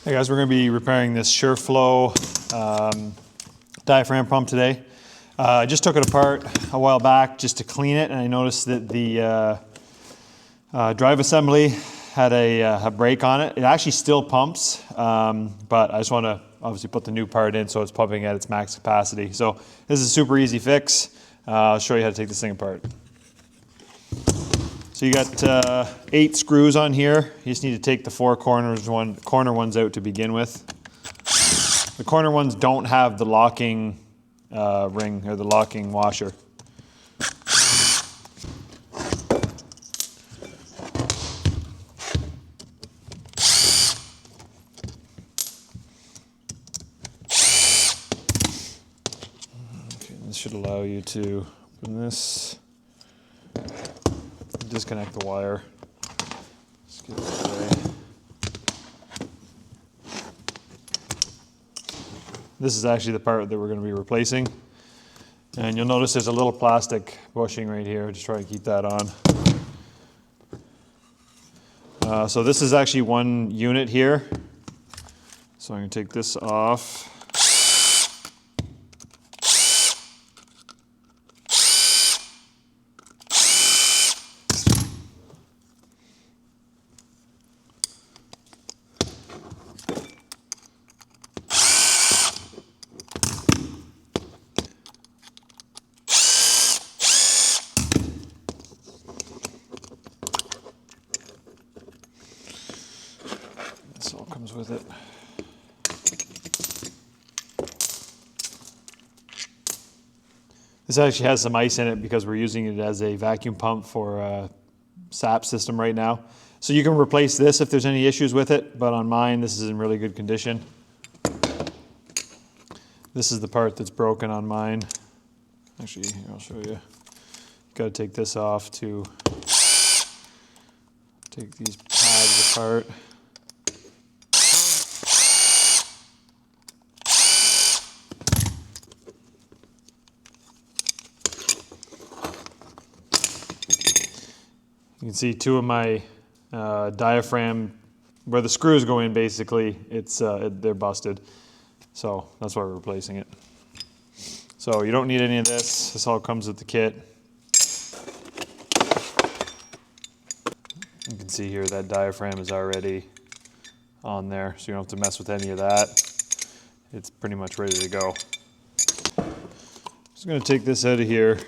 Hey guys, we're going to be repairing this Shurflo diaphragm pump today. I just took it apart a while back just to clean it, and I noticed that the drive assembly had a break on it. It actually still pumps, but I just want to obviously put the new part in so it's pumping at its max capacity. So this is a super easy fix. I'll show you how to take this thing apart. So you got 8 screws on here. You just need to take the 4 corner ones out to begin with. The corner ones don't have the locking ring or the locking washer. Okay, this should allow you to open this. Disconnect the wire. Just get it out of the way. This is actually the part that we're going to be replacing. And you'll notice there's a little plastic bushing right here. Just try to keep that on. So this is actually one unit here. So I'm going to take this off. This all comes with it. This actually has some ice in it because we're using it as a vacuum pump for a sap system right now. So you can replace this if there's any issues with it, but on mine this is in really good condition. This is the part that's broken on mine. Actually, here, I'll show you. Got to take this off to take these pads apart. You can see 2 of my diaphragm, where the screws go in basically, they're busted. So that's why we're replacing it. So you don't need any of this. This all comes with the kit. You can see here that diaphragm is already on there, so you don't have to mess with any of that. It's pretty much ready to go. Just going to take this out of here.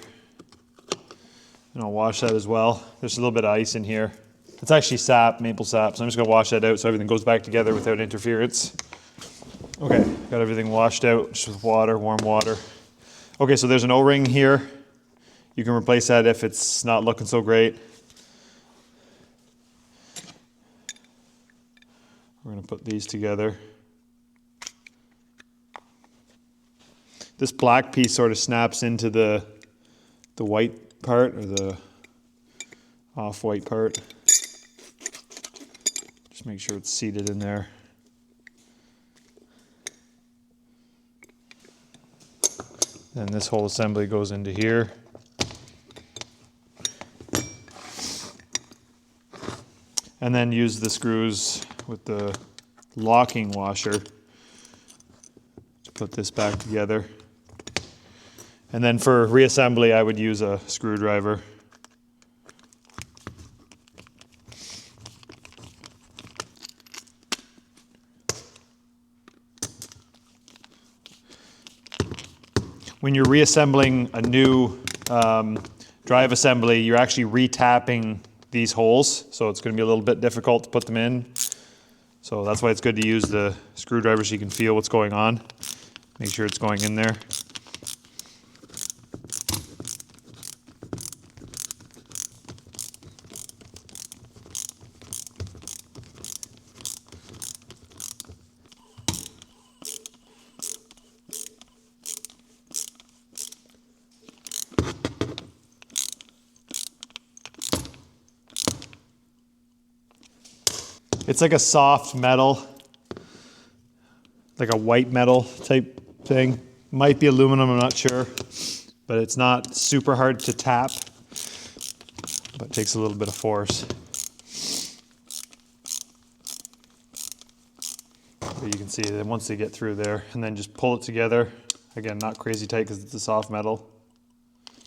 And I'll wash that as well. There's a little bit of ice in here. It's actually sap, maple sap, so I'm just gonna wash that out so everything goes back together without interference. Okay, got everything washed out just with water, warm water. Okay, so there's an O-ring here. You can replace that if it's not looking so great. We're gonna put these together. This black piece sort of snaps into the white part, or the off-white part. Just make sure it's seated in there. Then this whole assembly goes into here. And then use the screws with the locking washer to put this back together. And then for reassembly, I would use a screwdriver. When you're reassembling a new drive assembly, you're actually re-tapping these holes, so it's going to be a little bit difficult to put them in. So that's why it's good to use the screwdriver so you can feel what's going on. Make sure it's going in there. It's like a soft metal, like a white metal type thing. Might be aluminum, I'm not sure, but it's not super hard to tap, but it takes a little bit of force. But you can see that once they get through there, and then just pull it together. Again, not crazy tight because it's a soft metal.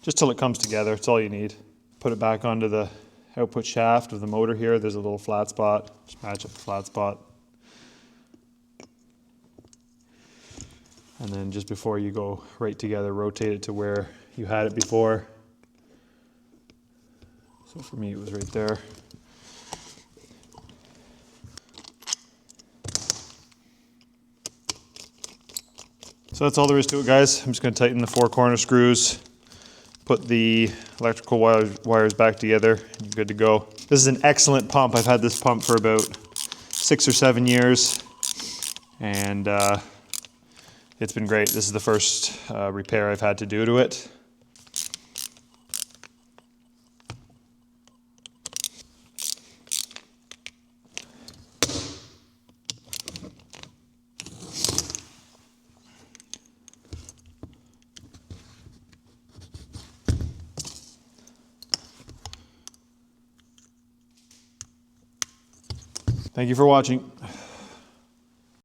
Just till it comes together, that's all you need. Put it back onto the output shaft of the motor here. There's a little flat spot. Just match up the flat spot. And then just before you go right together, rotate it to where you had it before. So for me, it was right there. So that's all there is to it, guys. I'm just going to tighten the 4 corner screws, put the electrical wires back together, and you're good to go. This is an excellent pump. I've had this pump for about 6 or 7 years, and it's been great. This is the first repair I've had to do to it. Thank you for watching.